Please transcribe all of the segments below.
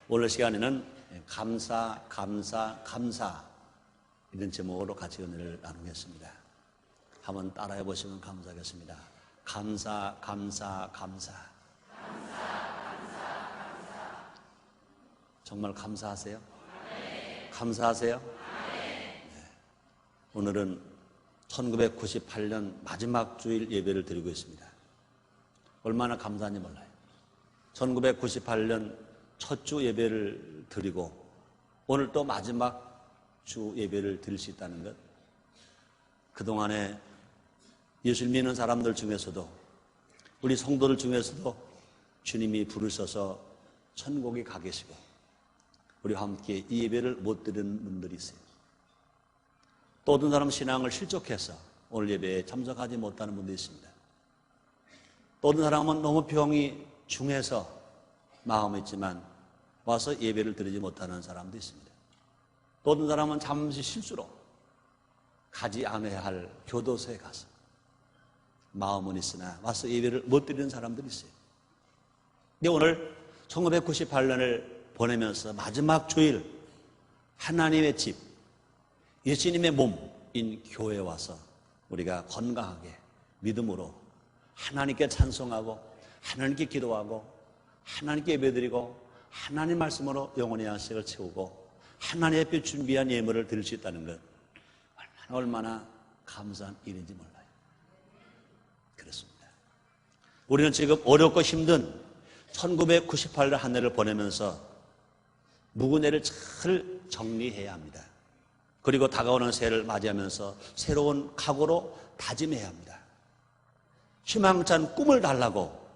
오늘 시간에는 감사, 감사, 감사 이런 제목으로 같이 은혜를 나누겠습니다. 한번 따라해 보시면 감사하겠습니다. 감사, 감사, 감사. 감사, 감사, 감사. 정말 감사하세요? 네. 감사하세요? 네. 오늘은 1998년 마지막 주일 예배를 드리고 있습니다. 얼마나 감사한지 몰라요. 1998년 첫 주 예배를 드리고 오늘 또 마지막 주 예배를 드릴 수 있다는 것, 그동안에 예수를 믿는 사람들 중에서도 우리 성도들 중에서도 주님이 부르셔서 천국에 가 계시고 우리와 함께 이 예배를 못 드리는 분들이 있어요. 또 어떤 사람은 신앙을 실족해서 오늘 예배에 참석하지 못하는 분도 있습니다. 또 어떤 사람은 너무 병이 중해서 마음이 있지만 와서 예배를 드리지 못하는 사람도 있습니다. 또 어떤 사람은 잠시 실수로 가지 않아야 할 교도소에 가서 마음은 있으나 와서 예배를 못 드리는 사람들이 있어요. 근데 오늘 1998년을 보내면서 마지막 주일 하나님의 집, 예수님의 몸인 교회에 와서 우리가 건강하게 믿음으로 하나님께 찬송하고 하나님께 기도하고 하나님께 예배드리고 하나님 말씀으로 영혼의 양식을 채우고 하나님 앞에 준비한 예물을 드릴 수 있다는 것, 얼마나 감사한 일인지 몰라요. 그렇습니다. 우리는 지금 어렵고 힘든 1998년 한 해를 보내면서 묵은애를 잘 정리해야 합니다. 그리고 다가오는 새해를 맞이하면서 새로운 각오로 다짐해야 합니다. 희망찬 꿈을 달라고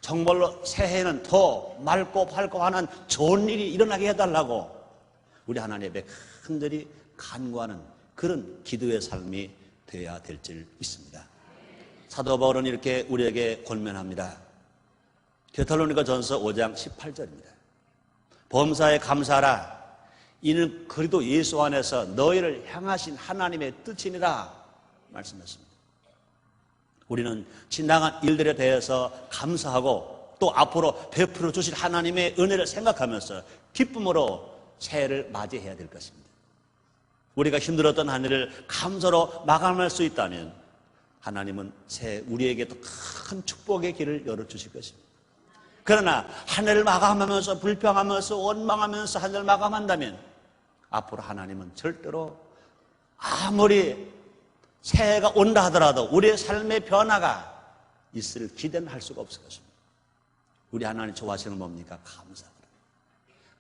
정말로 새해에는 더 맑고 밝고 하는 좋은 일이 일어나게 해달라고 우리 하나님 앞에 간절히 간구하는 그런 기도의 삶이 되어야 될 줄 믿습니다. 사도 바울은 이렇게 우리에게 권면합니다. 데살로니가 전서 5장 18절입니다. 범사에 감사하라. 이는 그리스도 예수 안에서 너희를 향하신 하나님의 뜻이니라 말씀했습니다. 우리는 지나간 일들에 대해서 감사하고 또 앞으로 베풀어 주실 하나님의 은혜를 생각하면서 기쁨으로 새해를 맞이해야 될 것입니다. 우리가 힘들었던 한 해를 감사로 마감할 수 있다면 하나님은 새해 우리에게 또 큰 축복의 길을 열어주실 것입니다. 그러나 한 해를 마감하면서 불평하면서 원망하면서 한 해를 마감한다면 앞으로 하나님은 절대로 아무리 새해가 온다 하더라도 우리의 삶의 변화가 있을 기대는 할 수가 없을 것입니다. 우리 하나님 좋아하시는 뭡니까? 감사.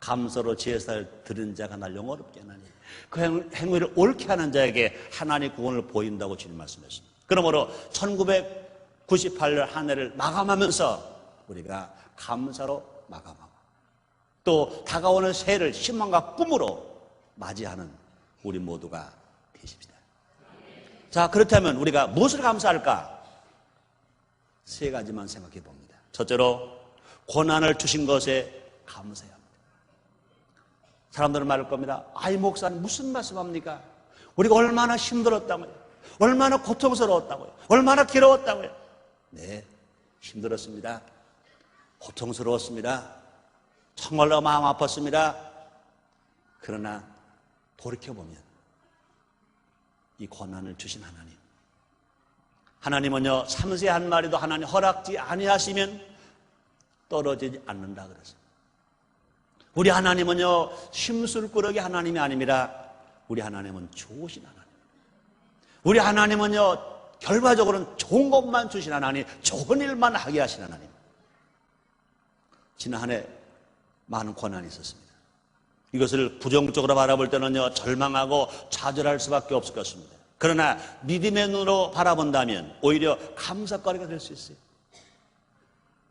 감사로 제사를 드린 자가 날 영원롭게 하나니 그 행위를 옳게 하는 자에게 하나님의 구원을 보인다고 주님 말씀했습니다. 그러므로 1998년 한 해를 마감하면서 우리가 감사로 마감하고 또 다가오는 새해를 희망과 꿈으로 맞이하는 우리 모두가 되십시다. 자, 그렇다면 우리가 무엇을 감사할까? 세 가지만 생각해 봅니다. 첫째로 고난을 주신 것에 감사해야 합니다. 사람들은 말할 겁니다. 아이 목사님 무슨 말씀합니까? 우리가 얼마나 힘들었다고요? 얼마나 고통스러웠다고요? 얼마나 괴로웠다고요? 네, 힘들었습니다. 고통스러웠습니다. 정말로 마음 아팠습니다. 그러나 돌이켜보면 이 고난을 주신 하나님은요, 참새 한 마리도 하나님 허락지 아니하시면 떨어지지 않는다 그랬어요. 우리 하나님은요, 심술꾸러기 하나님이 아닙니다. 우리 하나님은 좋으신 하나님. 우리 하나님은요, 결과적으로는 좋은 것만 주신 하나님, 좋은 일만 하게 하신 하나님. 지난 한 해 많은 고난이 있었습니다. 이것을 부정적으로 바라볼 때는요, 절망하고 좌절할 수밖에 없을 것입니다. 그러나 믿음의 눈으로 바라본다면 오히려 감사거리가 될 수 있어요.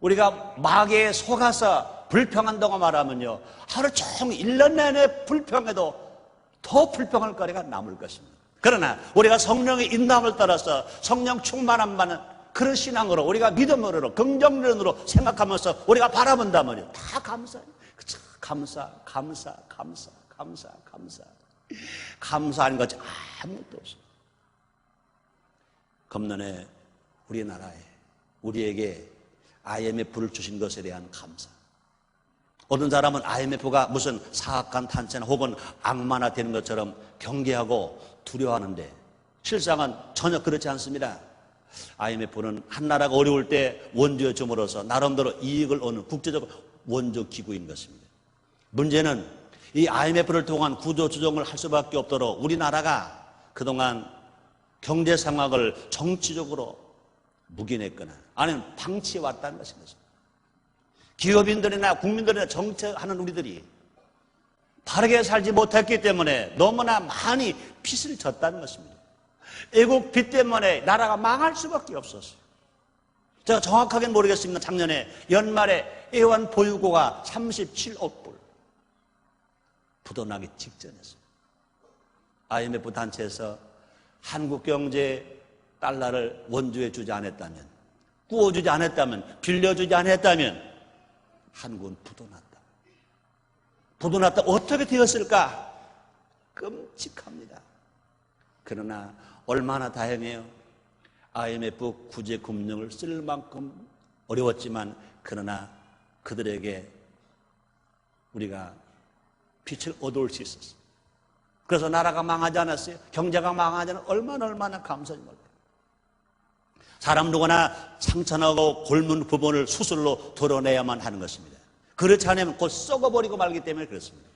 우리가 마귀에 속아서 불평한다고 말하면요, 하루 종일 1년 내내 불평해도 더 불평할 거리가 남을 것입니다. 그러나 우리가 성령의 인도함을 따라서 성령 충만함 받는 그런 신앙으로 우리가 믿음으로 긍정론으로 생각하면서 우리가 바라본다면요, 다 감사해요. 감사. 감사하는 것이 아무것도 없어요. 금년에 우리나라에 우리에게 IMF를 주신 것에 대한 감사. 어떤 사람은 IMF가 무슨 사악한 탄생 혹은 악마나 되는 것처럼 경계하고 두려워하는데 실상은 전혀 그렇지 않습니다. IMF는 한 나라가 어려울 때 원조에 줌으로써 나름대로 이익을 얻는 국제적 원조 기구인 것입니다. 문제는 이 IMF를 통한 구조 조정을 할 수밖에 없도록 우리나라가 그동안 경제 상황을 정치적으로 묵인했거나 아니면 방치해왔다는 것입니다. 기업인들이나 국민들이나 정치하는 우리들이 바르게 살지 못했기 때문에 너무나 많이 빚을 졌다는 것입니다. 애국 빚 때문에 나라가 망할 수밖에 없었어요. 제가 정확하게는 모르겠습니다. 작년에 연말에 애완 보유고가 37억 불 부도나기 직전이었습니다. IMF 단체에서 한국 경제 달러를 원조에 주지 않았다면, 구워주지 않았다면, 빌려주지 않았다면 한국은 부도났다. 부도났다. 어떻게 되었을까? 끔찍합니다. 그러나 얼마나 다행해요. IMF 구제 금융을 쓸 만큼 어려웠지만 그러나 그들에게 우리가 빛을 얻어올 수 있었어요. 그래서 나라가 망하지 않았어요. 경제가 망하지 않았어요. 얼마나 감사한지 몰라요. 사람 누구나 상처나고 골문 부분을 수술로 드러내야만 하는 것입니다. 그렇지 않으면 곧 썩어버리고 말기 때문에 그렇습니다.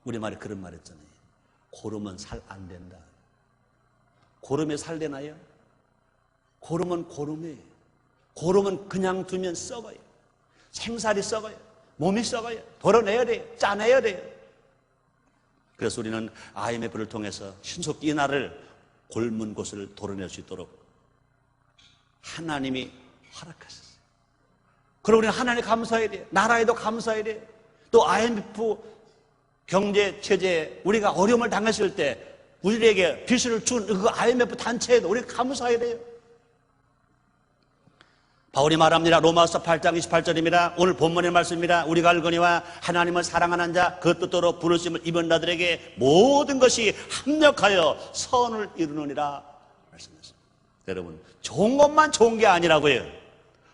우리말에 그런 말 했잖아요. 고르면 살 안 된다. 고름에 살 되나요? 고름은 고름이에요. 고름은 그냥 두면 썩어요. 생살이 썩어요. 몸이 썩어요. 덜어내야 돼요. 짜내야 돼요. 그래서 우리는 IMF를 통해서 신속히 이 나라를 골문 곳을 도려낼 수 있도록 하나님이 허락하셨어요. 그럼 우리는 하나님 감사해야 돼요. 나라에도 감사해야 돼요. 또 IMF 경제 체제에 우리가 어려움을 당했을 때 우리에게 빚을 준 그 IMF 단체에도 우리가 감사해야 돼요. 바울이 말합니다. 로마서 8장 28절입니다. 오늘 본문의 말씀입니다. 우리가 알거니와 하나님을 사랑하는 자 그 뜻대로 부르심을 입은 자들에게 모든 것이 합력하여 선을 이루느니라 말씀하셨습니다. 여러분, 좋은 것만 좋은 게 아니라고요.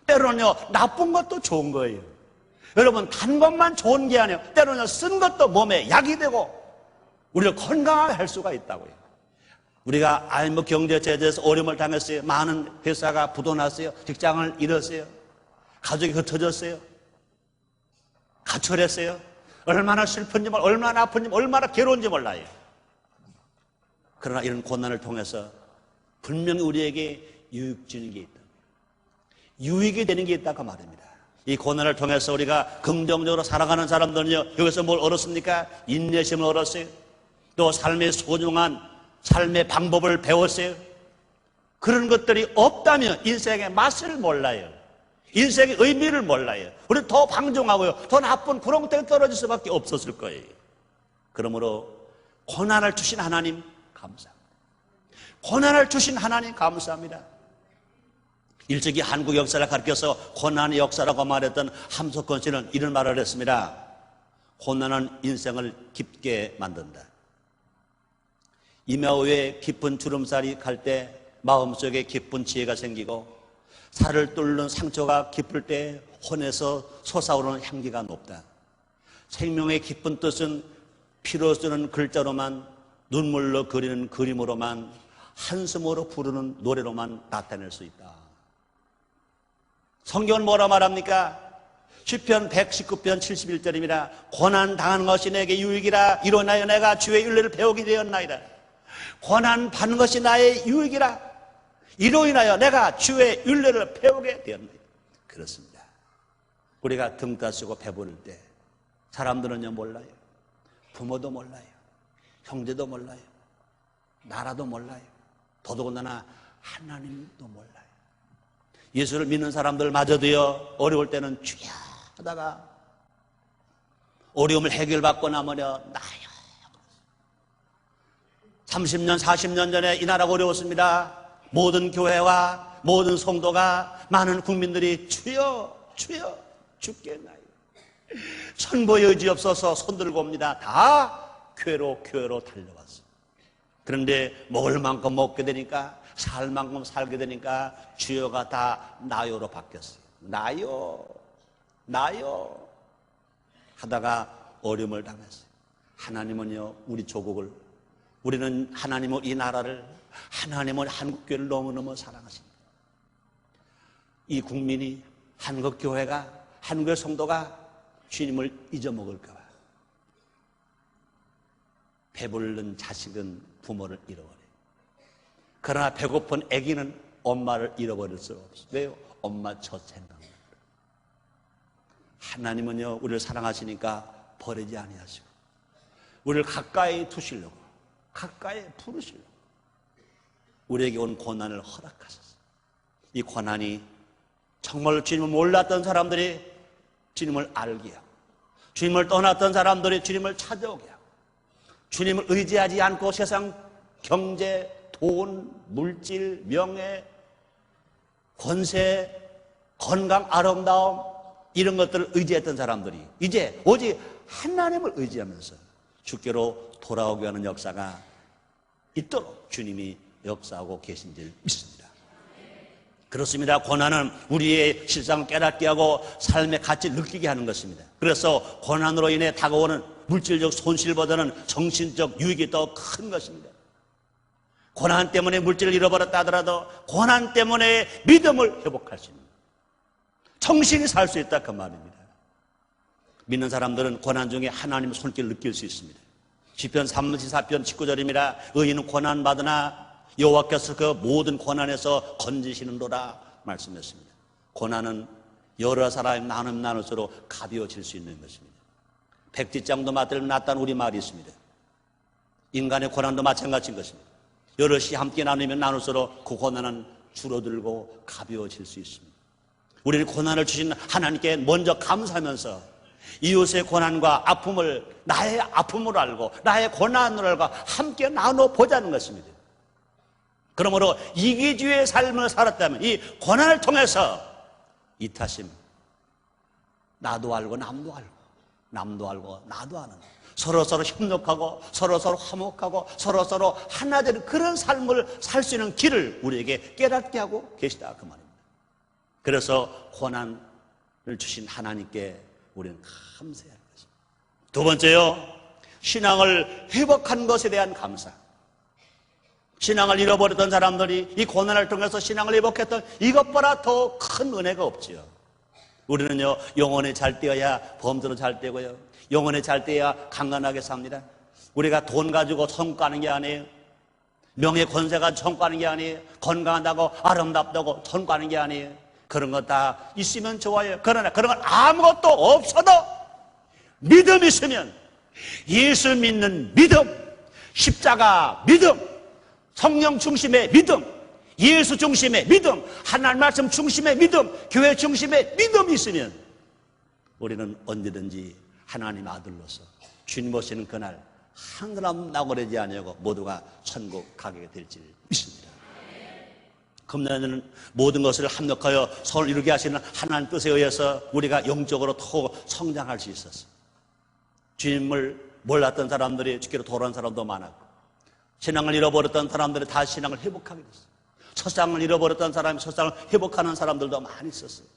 때로는요 나쁜 것도 좋은 거예요. 여러분, 단 것만 좋은 게 아니에요. 때로는 쓴 것도 몸에 약이 되고 우리를 건강하게 할 수가 있다고요. 우리가 IMF 경제 제재에서 어려움을 당했어요. 많은 회사가 부도났어요. 직장을 잃었어요. 가족이 흩어졌어요. 가출했어요. 얼마나 슬픈지 몰라요. 얼마나 아픈지 얼마나 괴로운지 몰라요. 그러나 이런 고난을 통해서 분명히 우리에게 유익 주는 게 있다. 유익이 되는 게 있다고 말입니다. 이 고난을 통해서 우리가 긍정적으로 살아가는 사람들은요, 여기서 뭘 얻었습니까? 인내심을 얻었어요. 또 삶의 소중한 삶의 방법을 배웠어요. 그런 것들이 없다면 인생의 맛을 몰라요. 인생의 의미를 몰라요. 우리 더 방종하고요, 더 나쁜 구렁텅이 떨어질 수밖에 없었을 거예요. 그러므로 고난을 주신 하나님 감사합니다. 고난을 주신 하나님 감사합니다. 일찍이 한국 역사를 가르쳐서 고난의 역사라고 말했던 함석헌 씨는 이런 말을 했습니다. 고난은 인생을 깊게 만든다. 이마위에 깊은 주름살이 갈 때 마음속에 깊은 지혜가 생기고, 살을 뚫는 상처가 깊을 때 혼에서 솟아오르는 향기가 높다. 생명의 깊은 뜻은 피로 쓰는 글자로만, 눈물로 그리는 그림으로만, 한숨으로 부르는 노래로만 나타낼 수 있다. 성경은 뭐라 말합니까? 시편 119편 71절입니다. 고난 당하는 것이 내게 유익이라. 이로 인하여 내가 주의 윤례를 배우게 되었나이다. 고난 받는 것이 나의 유익이라. 이로 인하여 내가 주의 윤례를 배우게 되었나이다. 그렇습니다. 우리가 등 따시고 배부를 때 사람들은요 몰라요. 부모도 몰라요. 형제도 몰라요. 나라도 몰라요. 더더군다나 하나님도 몰라요. 예수를 믿는 사람들마저도요 어려울 때는 주여 하다가 어려움을 해결받고 나면요 나요. 30년 40년 전에 이 나라가 어려웠습니다. 모든 교회와 모든 성도가, 많은 국민들이 주여 주여 죽겠나요. 천부의 의지 없어서 손들고 옵니다. 다 교회로 달려왔어요. 그런데 먹을 만큼 먹게 되니까, 살 만큼 살게 되니까 주여가 다 나요로 바뀌었어요. 나요. 하다가 어려움을 당했어요. 하나님은요, 우리 조국을, 우리는 하나님은 이 나라를, 하나님은 한국교회를 너무너무 사랑하십니다. 이 국민이, 한국교회가, 한국의 성도가 주님을 잊어먹을까 봐. 배부른 자식은 부모를 잃어버려요. 그러나 배고픈 아기는 엄마를 잃어버릴 수 없어요. 왜요? 엄마 첫 생각나요. 하나님은요, 우리를 사랑하시니까 버리지 아니하시고 우리를 가까이 두시려고, 가까이 부르시려고 우리에게 온 고난을 허락하셨어요. 이 고난이 정말 주님을 몰랐던 사람들이 주님을 알게 하고, 주님을 떠났던 사람들이 주님을 찾아오게 하고, 주님을 의지하지 않고 세상 경제, 돈, 물질, 명예, 권세, 건강, 아름다움 이런 것들을 의지했던 사람들이 이제 오직 하나님을 의지하면서 주께로 돌아오게 하는 역사가 있도록 주님이 역사하고 계신 줄 믿습니다. 그렇습니다. 고난은 우리의 실상을 깨닫게 하고 삶의 가치를 느끼게 하는 것입니다. 그래서 고난으로 인해 다가오는 물질적 손실보다는 정신적 유익이 더 큰 것입니다. 고난 때문에 물질을 잃어버렸다 하더라도 고난 때문에 믿음을 회복할 수 있는, 정신이 살 수 있다 그 말입니다. 믿는 사람들은 고난 중에 하나님의 손길을 느낄 수 있습니다. 시편 34편 19절입니다. 의인은 고난 받으나 여호와께서 그 모든 고난에서 건지시는도다 말씀했습니다. 고난은 여러 사람이 나눌수록 가벼워질 수 있는 것입니다. 백지장도 맞들면 낫다는 우리말이 있습니다. 인간의 고난도 마찬가지인 것입니다. 여럿이 함께 나누면 나눌수록 그 고난은 줄어들고 가벼워질 수 있습니다. 우리는 고난을 주신 하나님께 먼저 감사하면서 이웃의 고난과 아픔을 나의 아픔으로 알고 나의 고난으로 알고 함께 나눠보자는 것입니다. 그러므로 이기주의 삶을 살았다면 이 고난을 통해서 이타심, 나도 알고 남도 알고 남도 알고 나도 아는, 서로서로 협력하고 서로서로 화목하고 서로서로 하나 되는 그런 삶을 살 수 있는 길을 우리에게 깨닫게 하고 계시다 그 말입니다. 그래서 고난을 주신 하나님께 우리는 감사해야 하는 것입니다. 두 번째요, 신앙을 회복한 것에 대한 감사. 신앙을 잃어버렸던 사람들이 이 고난을 통해서 신앙을 회복했던 이것보다 더 큰 은혜가 없지요. 우리는요, 영혼이 잘 되어야 범죄로 잘 되고요, 영혼이 잘 되어야 강건하게 삽니다. 우리가 돈 가지고 성과하는 게 아니에요. 명예 권세가 성과하는 게 아니에요. 건강하다고 아름답다고 성과하는 게 아니에요. 그런 거 다 있으면 좋아요. 그러나 그런 건 아무것도 없어도 믿음이 있으면, 예수 믿는 믿음, 십자가 믿음, 성령 중심의 믿음, 예수 중심의 믿음, 하나님 말씀 중심의 믿음, 교회 중심의 믿음이 있으면 우리는 언제든지 하나님 아들로서 주님 오시는 그날 한 사람 낙오되지 아니하고 모두가 천국 가게 될 줄 믿습니다. 금년에는 모든 것을 합력하여 서로 이루게 하시는 하나님 뜻에 의해서 우리가 영적으로 더 성장할 수 있었어요. 주님을 몰랐던 사람들이 주께로 돌아온 사람도 많았고, 신앙을 잃어버렸던 사람들이 다시 신앙을 회복하게 됐어요. 첫상을 잃어버렸던 사람이 첫상을 회복하는 사람들도 많이 있었어요.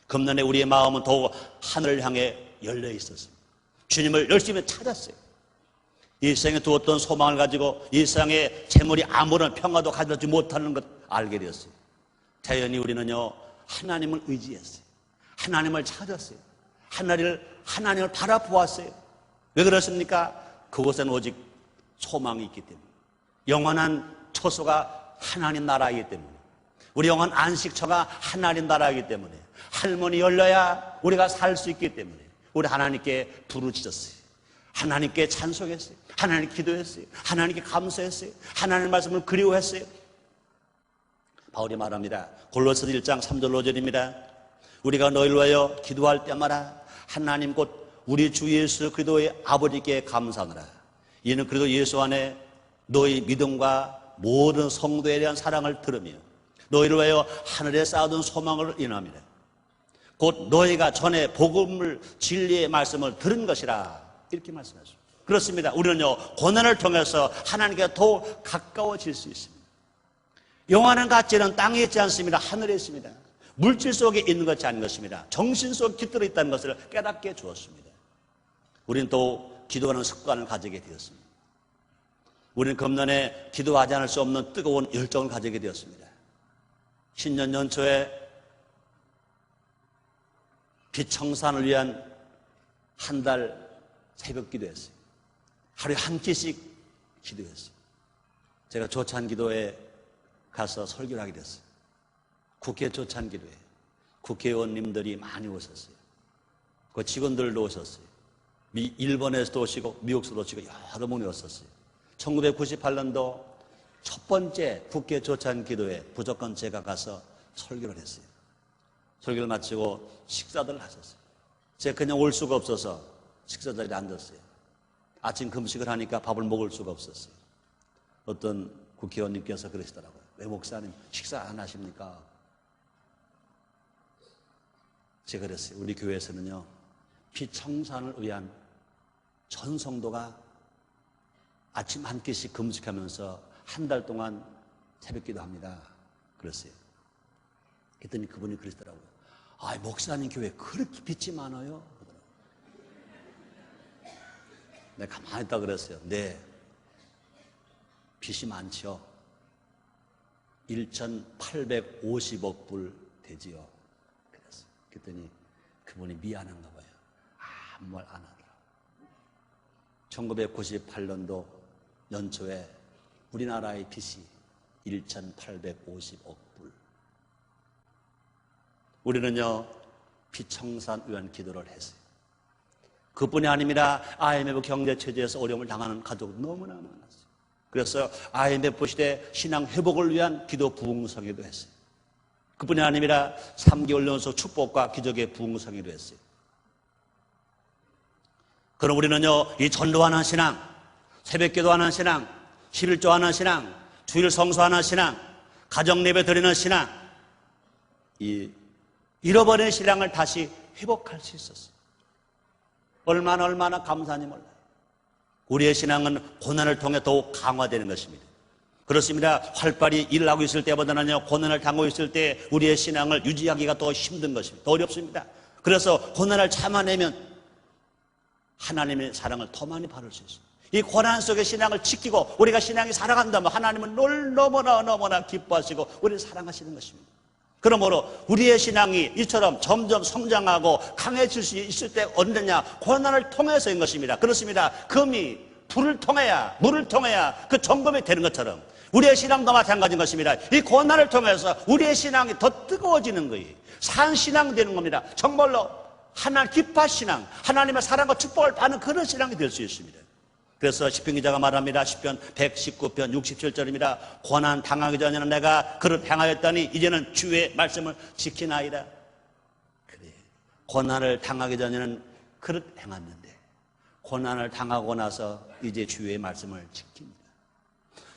금년에 우리의 마음은 더욱 하늘을 향해 열려 있었어요. 주님을 열심히 찾았어요. 일생에 두었던 소망을 가지고 일상의 재물이 아무런 평화도 가져오지 못하는 것 알게 되었어요. 자연히 우리는요, 하나님을 의지했어요. 하나님을 찾았어요. 하나님을 바라보았어요. 왜 그렇습니까? 그곳에는 오직 소망이 있기 때문에, 영원한 처소가 하나님 나라이기 때문에, 우리 영원 안식처가 하나님 나라이기 때문에, 할문이 열려야 우리가 살 수 있기 때문에 우리 하나님께 부르짖었어요. 하나님께 찬송했어요. 하나님께 기도했어요. 하나님께 감사했어요. 하나님의 말씀을 그리워했어요. 바울이 말합니다. 골로새서 1장 3절 5절입니다. 우리가 너희를 위하여 기도할 때마다 하나님 곧 우리 주 예수 그리스도의 아버지께 감사하노라. 이는 그리스도 예수 안에 너희 믿음과 모든 성도에 대한 사랑을 들으며 너희를 위하여 하늘에 쌓아둔 소망을 인합니다. 곧 너희가 전에 복음을, 진리의 말씀을 들은 것이라, 이렇게 말씀하셨습니다. 그렇습니다. 우리는요, 고난을 통해서 하나님께 더 가까워질 수 있습니다. 영원한 가치는 땅에 있지 않습니다. 하늘에 있습니다. 물질 속에 있는 것이 아닌 것입니다. 정신 속에 깃들어 있다는 것을 깨닫게 주었습니다. 우리는 또 기도하는 습관을 가지게 되었습니다. 우리는 금년에 기도하지 않을 수 없는 뜨거운 열정을 가지게 되었습니다. 신년 연초에 빛 청산을 위한 한 달 새벽 기도했어요. 하루에 한 끼씩 기도했어요. 제가 조찬 기도에 가서 설교를 하게 됐어요. 국회 조찬 기도에 국회의원님들이 많이 오셨어요. 그 직원들도 오셨어요. 일본에서도 오시고 미국에서도 오시고 여러 분이 오셨어요. 1998년도 첫 번째 국회 조찬 기도에 무조건 제가 가서 설교를 했어요. 설교를 마치고 식사들 하셨어요. 제가 그냥 올 수가 없어서 식사 자리에 앉았어요. 아침 금식을 하니까 밥을 먹을 수가 없었어요. 어떤 국회의원님께서 그러시더라고요. 왜 목사님 식사 안 하십니까? 제가 그랬어요. 우리 교회에서는요, 빛 청산을 위한 전 성도가 아침 한 끼씩 금식하면서 한 달 동안 새벽 기도합니다. 그랬어요. 그랬더니 그분이 그러시더라고요. 아, 목사님 교회 그렇게 빛이 많아요? 내가 가만히 있다 그랬어요. 네, 빛이 많죠. 1,850억 불 되지요. 그랬어요. 그랬더니 그분이 미안한가 봐요. 아무 말 안 하더라고요. 1998년도 연초에 우리나라의 빚이 1,850억 불. 우리는요, 비청산 위한 기도를 했어요. 그뿐이 아닙니다. IMF 경제 체제에서 어려움을 당하는 가족 너무나 많았어요. 그래서 IMF 시대 신앙 회복을 위한 기도 부흥성회도 했어요. 그뿐이 아닙니다. 3개월 연속 축복과 기적의 부흥성회도 했어요. 그럼 우리는요, 이 전도하는 신앙, 새벽 기도하는 신앙, 11조하는 신앙, 주일 성수하는 신앙, 가정 예배 드리는 신앙, 이 잃어버린 신앙을 다시 회복할 수 있었어요. 얼마나 감사한지 몰라요. 우리의 신앙은 고난을 통해 더욱 강화되는 것입니다. 그렇습니다. 활발히 일을 하고 있을 때보다는요, 고난을 당하고 있을 때 우리의 신앙을 유지하기가 더 힘든 것입니다. 더 어렵습니다. 그래서 고난을 참아내면 하나님의 사랑을 더 많이 받을 수 있어요. 이 고난 속의 신앙을 지키고 우리가 신앙이 살아간다면 하나님은 늘 너무나 기뻐하시고 우리를 사랑하시는 것입니다. 그러므로 우리의 신앙이 이처럼 점점 성장하고 강해질 수 있을 때 언제냐? 고난을 통해서인 것입니다. 그렇습니다. 금이 불을 통해야, 물을 통해야 그 점검이 되는 것처럼 우리의 신앙도 마찬가지인 것입니다. 이 고난을 통해서 우리의 신앙이 더 뜨거워지는 거예요. 산 신앙이 되는 겁니다. 정말로 하나님 기뻐하는 신앙, 하나님의 사랑과 축복을 받는 그런 신앙이 될 수 있습니다. 그래서 시편 기자가 말합니다. 시편 119편 67절입니다. 고난 당하기 전에는 내가 그릇 행하였더니 이제는 주의 말씀을 지키나이다. 그래, 고난을 당하기 전에는 그릇 행했는데 고난을 당하고 나서 이제 주의 말씀을 지킵니다.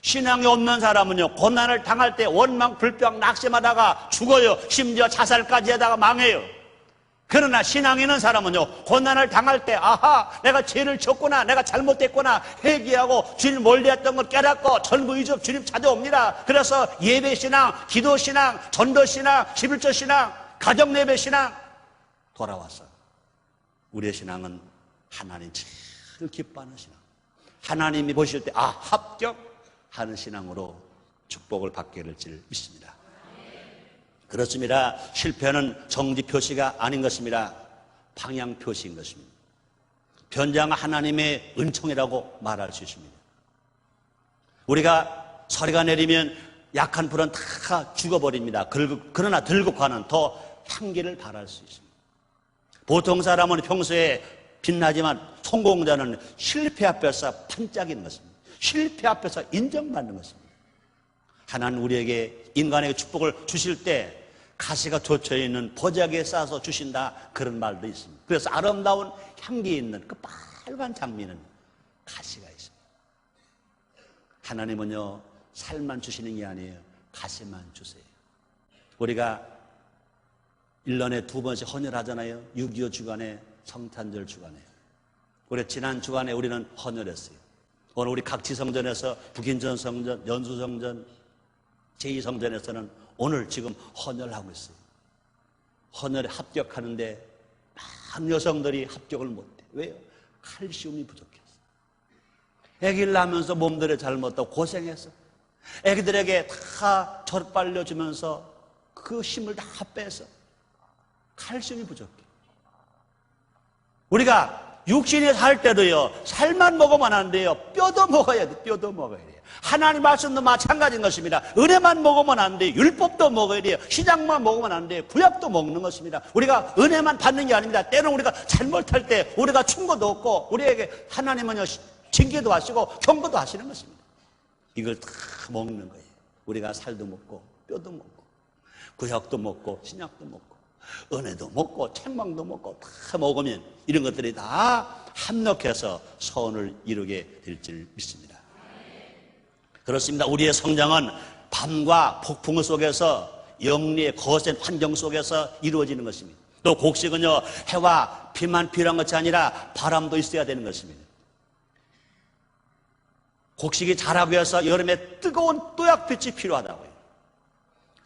신앙이 없는 사람은요, 고난을 당할 때 원망, 불평, 낙심하다가 죽어요. 심지어 자살까지 하다가 망해요. 그러나 신앙이 있는 사람은요, 고난을 당할 때 아하, 내가 죄를 졌구나, 내가 잘못됐구나 회개하고 주님 멀리했던 걸 깨닫고 전부의적 주님 찾아옵니다. 그래서 예배신앙, 기도신앙, 전도신앙, 11조신앙, 가정예배신앙 돌아왔어요. 우리의 신앙은 하나님 제일 기뻐하는 신앙, 하나님이 보실 때 합격하는 신앙으로 축복을 받게 될 줄 믿습니다. 그렇습니다. 실패는 정지 표시가 아닌 것입니다. 방향 표시인 것입니다. 변장 하나님의 은총이라고 말할 수 있습니다. 우리가 서리가 내리면 약한 불은 다 죽어버립니다. 그러나 들고 가는 더 향기를 발할 수 있습니다. 보통 사람은 평소에 빛나지만 성공자는 실패 앞에서 반짝이는 것입니다. 실패 앞에서 인정받는 것입니다. 하나님 우리에게 인간에게 축복을 주실 때 가시가 돋쳐있는 보자기에 싸서 주신다, 그런 말도 있습니다. 그래서 아름다운 향기 있는 그 빨간 장미는 가시가 있습니다. 하나님은요, 살만 주시는 게 아니에요. 가시만 주세요. 우리가 1년에 2번씩 헌혈하잖아요. 6.25 주간에, 성탄절 주간에. 우리 지난 주간에 우리는 헌혈했어요. 오늘 우리 각 지성전에서 북인전 성전, 연수성전, 제2성전에서는 오늘 지금 헌혈하고 있어요. 헌혈에 합격하는데 많은 여성들이 합격을 못해. 왜요? 칼슘이 부족했어. 아기를 낳으면서 몸들이 잘못하고 고생했어. 아기들에게 다 젖빨려주면서 그 힘을 다 빼서 칼슘이 부족해. 우리가 육신이 살 때도요, 살만 먹으면 안 돼요. 뼈도 먹어야 돼. 뼈도 먹어야 돼요. 하나님 말씀도 마찬가지인 것입니다. 은혜만 먹으면 안 돼요. 율법도 먹어야 돼요. 신약만 먹으면 안 돼요. 구약도 먹는 것입니다. 우리가 은혜만 받는 게 아닙니다. 때로는 우리가 잘못할 때 우리가 충고도 없고 우리에게 하나님은요, 징계도 하시고 경고도 하시는 것입니다. 이걸 다 먹는 거예요. 우리가 살도 먹고 뼈도 먹고 구약도 먹고 신약도 먹고 은혜도 먹고 책망도 먹고 다 먹으면 이런 것들이 다 합력해서 선을 이루게 될 줄 믿습니다. 그렇습니다. 우리의 성장은 밤과 폭풍 속에서 영리의 거센 환경 속에서 이루어지는 것입니다. 또 곡식은요, 해와 비만 필요한 것이 아니라 바람도 있어야 되는 것입니다. 곡식이 자라기 위해서 여름에 뜨거운 또약빛이 필요하다고요.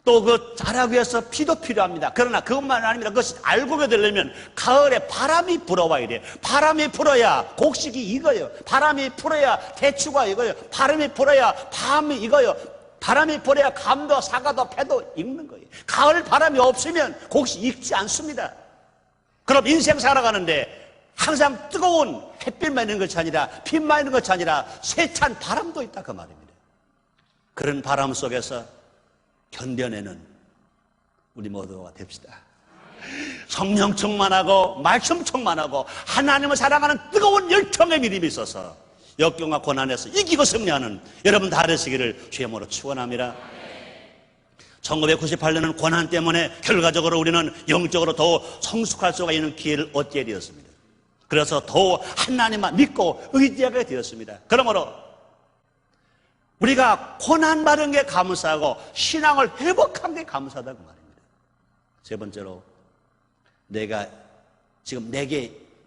또 그 자라기 위해서 비도 필요합니다. 그러나 그것만 아닙니다. 그것이 알고 되려면 가을에 바람이 불어와야 돼요. 바람이 불어야 곡식이 익어요. 바람이 불어야 대추가 익어요. 바람이 불어야 밤이 익어요. 바람이 불어야 감도 사과도 배도 익는 거예요. 가을 바람이 없으면 곡식 익지 않습니다. 그럼 인생 살아가는데 항상 뜨거운 햇빛만 있는 것이 아니라 빛만 있는 것이 아니라 세찬 바람도 있다 그 말입니다. 그런 바람 속에서 견뎌내는 우리 모두가 됩시다. 성령 충만하고 말씀 충만하고 하나님을 사랑하는 뜨거운 열정의 믿음이 있어서 역경과 고난에서 이기고 승리하는 여러분 다 되시기를 주의 이름으로 축원합니다. 1998년은 고난 때문에 결과적으로 우리는 영적으로 더욱 성숙할 수가 있는 기회를 얻게 되었습니다. 그래서 더욱 하나님만 믿고 의지하게 되었습니다. 그러므로 우리가 고난 받은 게 감사하고 신앙을 회복한 게 감사하다고 말입니다. 세 번째로 내게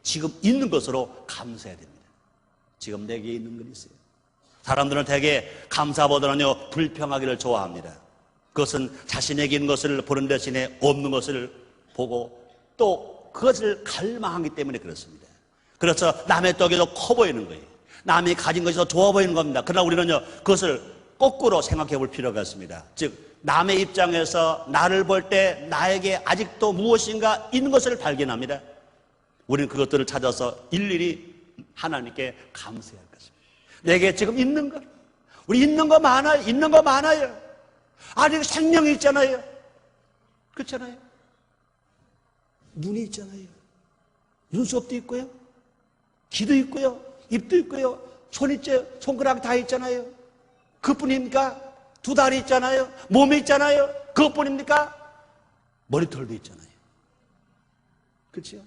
지금 있는 것으로 감사해야 됩니다. 지금 내게 있는 것 있어요. 사람들은 대개 감사보다는요 불평하기를 좋아합니다. 그것은 자신에게 있는 것을 보는 대신에 없는 것을 보고 또 그것을 갈망하기 때문에 그렇습니다. 그래서 남의 떡이 더 커 보이는 거예요. 남이 가진 것이 더 좋아 보이는 겁니다. 그러나 우리는요 그것을 거꾸로 생각해 볼 필요가 있습니다. 즉 남의 입장에서 나를 볼 때 나에게 아직도 무엇인가 있는 것을 발견합니다. 우리는 그것들을 찾아서 일일이 하나님께 감사해야 할 것입니다. 내게 지금 있는 것, 우리 있는 거 많아요. 있는 거 많아요. 아직 생명이 있잖아요. 그렇잖아요. 눈이 있잖아요. 눈썹도 있고요. 귀도 있고요. 입도 있고요. 손 있죠. 손가락 다 있잖아요. 그뿐입니까? 두 다리 있잖아요. 몸이 있잖아요. 그것뿐입니까? 머리털도 있잖아요. 그렇죠?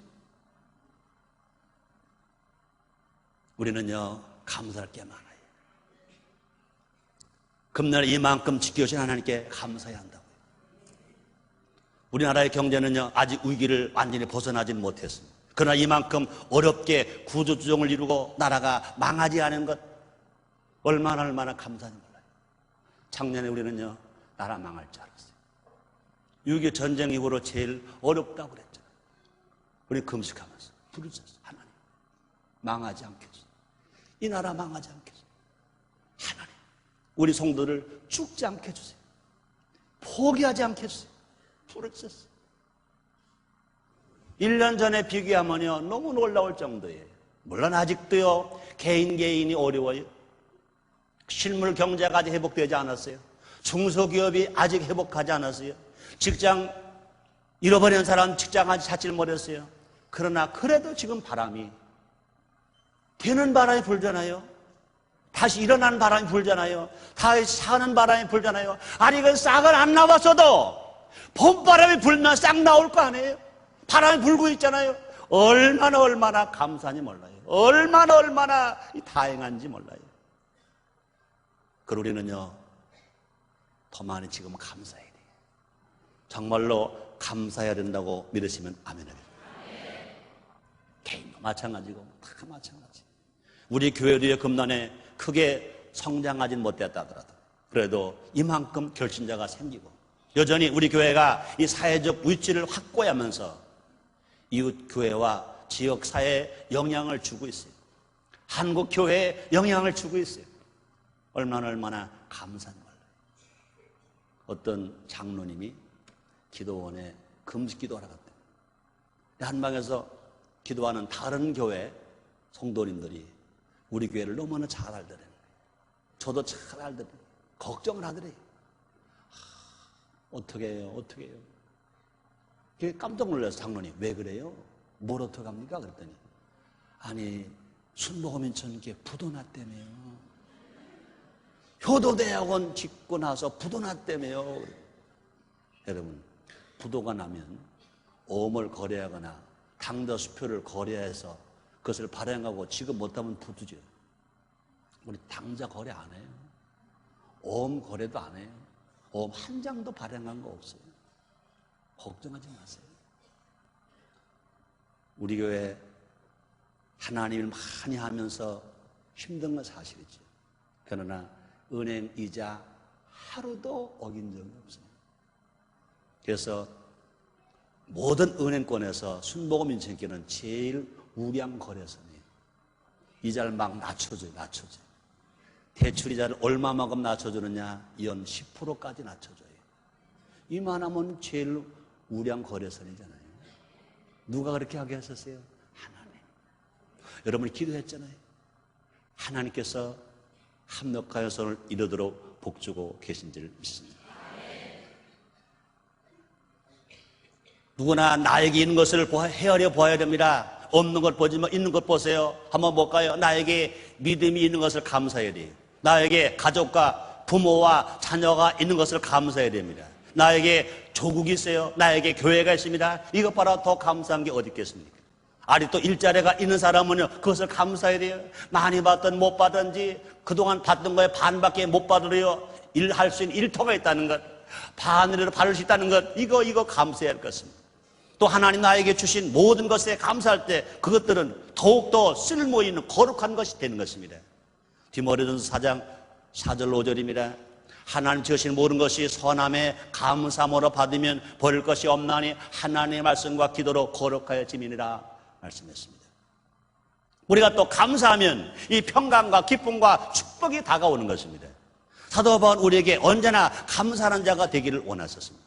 우리는요 감사할 게 많아요. 금날 이만큼 지켜주신 하나님께 감사해야 한다고요. 우리나라의 경제는요 아직 위기를 완전히 벗어나지는 못했습니다. 그러나 이만큼 어렵게 구조조정을 이루고 나라가 망하지 않은 것 얼마나 감사한지 몰라요. 작년에 우리는요 나라 망할 줄 알았어요. 6.25 전쟁 이후로 제일 어렵다고 그랬잖아요. 우리 금식하면서 부르셨어요. 하나님 망하지 않게 해주세요. 이 나라 망하지 않게 해주세요. 하나님 우리 성도를 죽지 않게 해주세요. 포기하지 않게 해주세요. 부르셨어요. 1년 전에 비교하면요 너무 놀라울 정도예요. 물론 아직도요 개인이 어려워요. 실물 경제가 아직 회복되지 않았어요. 중소기업이 아직 회복하지 않았어요. 직장 잃어버린 사람 직장 아직 찾지를 못했어요. 그러나 그래도 지금 바람이 되는 바람이 불잖아요. 다시 일어나는 바람이 불잖아요. 다시 사는 바람이 불잖아요. 아니 그 싹을 안 나왔어도 봄바람이 불면 싹 나올 거 아니에요. 바람이 불고 있잖아요. 얼마나 감사한지 몰라요. 얼마나 다행한지 몰라요. 그리고 우리는요 더 많이 지금 감사해야 돼요. 정말로 감사해야 된다고 믿으시면 아멘 하겠습니다. 개인도 마찬가지고 다 마찬가지. 우리 교회들의 금년에 크게 성장하진 못했다 하더라도 그래도 이만큼 결신자가 생기고 여전히 우리 교회가 이 사회적 위치를 확고히 하면서 이웃 교회와 지역 사회에 영향을 주고 있어요. 한국 교회에 영향을 주고 있어요. 얼마나 감사한 걸로. 어떤 장로님이 기도원에 금식 기도하러 갔대요. 한방에서 기도하는 다른 교회 성도님들이 우리 교회를 너무나 잘 알더래요. 저도 잘 알더래요. 걱정을 하더래요. 어떻게 해요? 깜짝 놀라서 장로님, 왜 그래요? 뭘 어떻게 합니까? 그랬더니, 아니, 순복음인천께 부도 났다며요. 효도대학원 짓고 나서 부도 났다며요. 여러분, 부도가 나면 오음을 거래하거나 당자수표를 거래해서 그것을 발행하고 지급 못하면 부도죠. 우리 당자 거래 안 해요. 오음 거래도 안 해요. 오음 한 장도 발행한 거 없어요. 걱정하지 마세요. 우리 교회 하나님을 많이 하면서 힘든 건 사실이죠. 그러나 은행 이자 하루도 어긴 적이 없어요. 그래서 모든 은행권에서 순복음인천교는 제일 우량 거래선이에요. 이자를 막 낮춰줘요. 대출 이자를 얼마만큼 낮춰주느냐? 연 10%까지 낮춰줘요. 이만하면 제일 우량 거래선이잖아요. 누가 그렇게 하게 하셨어요? 하나님. 여러분이 기도했잖아요. 하나님께서 합력하여 손을 이루도록 복주고 계신 줄 믿습니다. 누구나 나에게 있는 것을 헤아려 보아야 됩니다. 없는 것 보지 마, 있는 것 보세요. 한번 볼까요? 나에게 믿음이 있는 것을 감사해야 돼요. 나에게 가족과 부모와 자녀가 있는 것을 감사해야 됩니다. 나에게 조국이 있어요. 나에게 교회가 있습니다. 이것보다 더 감사한 게 어디 있겠습니까? 아직도 일자리가 있는 사람은요, 그것을 감사해야 돼요. 많이 받든 못 받든지 그동안 받던 거에 반밖에 못 받으려 일할 수 있는 일터가 있다는 것, 바늘로 바를 수 있다는 것, 이거 감사해야 할 것입니다. 또 하나님 나에게 주신 모든 것에 감사할 때 그것들은 더욱더 쓸모 있는 거룩한 것이 되는 것입니다. 디모데전서 4장 4절 5절입니다. 하나님 주신 모든 것이 선함에 감사함으로 받으면 버릴 것이 없나니 하나님의 말씀과 기도로 거룩하여 지니라 말씀했습니다. 우리가 또 감사하면 이 평강과 기쁨과 축복이 다가오는 것입니다. 사도 바울은 우리에게 언제나 감사하는 자가 되기를 원하셨습니다.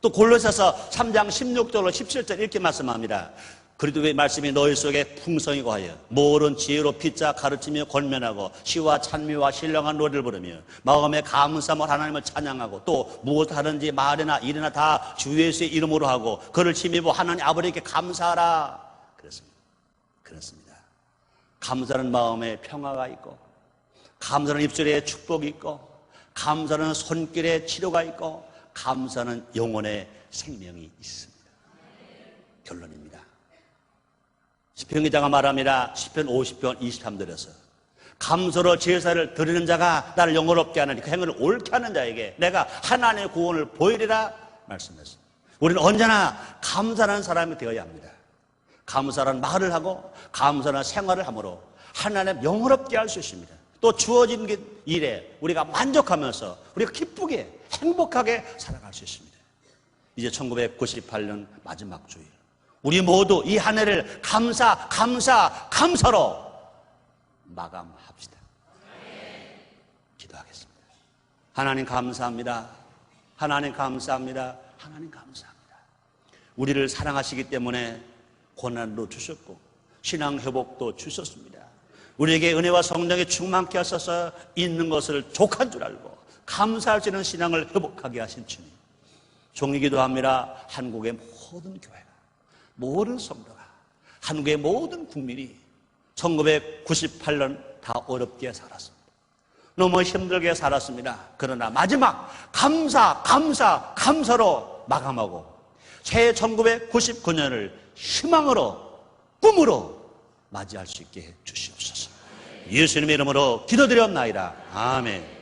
또 골로새서 3장 16절로 17절 이렇게 말씀합니다. 그리스도의 말씀이 너희 속에 풍성히 거하여 모든 지혜로 빗자 가르치며 권면하고 시와 찬미와 신령한 노래를 부르며 마음에 감사함으로 하나님을 찬양하고 또 무엇하든지 말이나 일이나 다 주 예수의 이름으로 하고 그를 힘입어 하나님 아버지께 감사하라 그렇습니다. 감사하는 마음에 평화가 있고 감사하는 입술에 축복이 있고 감사하는 손길에 치료가 있고 감사하는 영혼의 생명이 있습니다. 결론입니다. 시편 기자가 말합니다. 시편 50편 23절에서 감사로 제사를 드리는 자가 나를 영원롭게 하는 그 행위를 옳게 하는 자에게 내가 하나님의 구원을 보이리라 말씀했습니다. 우리는 언제나 감사하는 사람이 되어야 합니다. 감사라는 말을 하고 감사라는 생활을 함으로 하나님 영원롭게 할 수 있습니다. 또 주어진 일에 우리가 만족하면서 우리가 기쁘게 행복하게 살아갈 수 있습니다. 이제 1998년 마지막 주일 우리 모두 이 한 해를 감사로 마감합시다. 기도하겠습니다. 하나님 감사합니다. 하나님 감사합니다. 하나님 감사합니다. 우리를 사랑하시기 때문에 고난도 주셨고 신앙 회복도 주셨습니다. 우리에게 은혜와 성령이 충만케 하셔서 있는 것을 족한 줄 알고 감사할 수 있는 신앙을 회복하게 하신 주님, 종이 기도합니다. 한국의 모든 교회가, 모든 성도가, 한국의 모든 국민이 1998년 다 어렵게 살았습니다. 너무 힘들게 살았습니다. 그러나 마지막 감사로 마감하고 새 1999년을 희망으로, 꿈으로 맞이할 수 있게 해 주시옵소서. 예수님의 이름으로 기도드렸나이다. 아멘.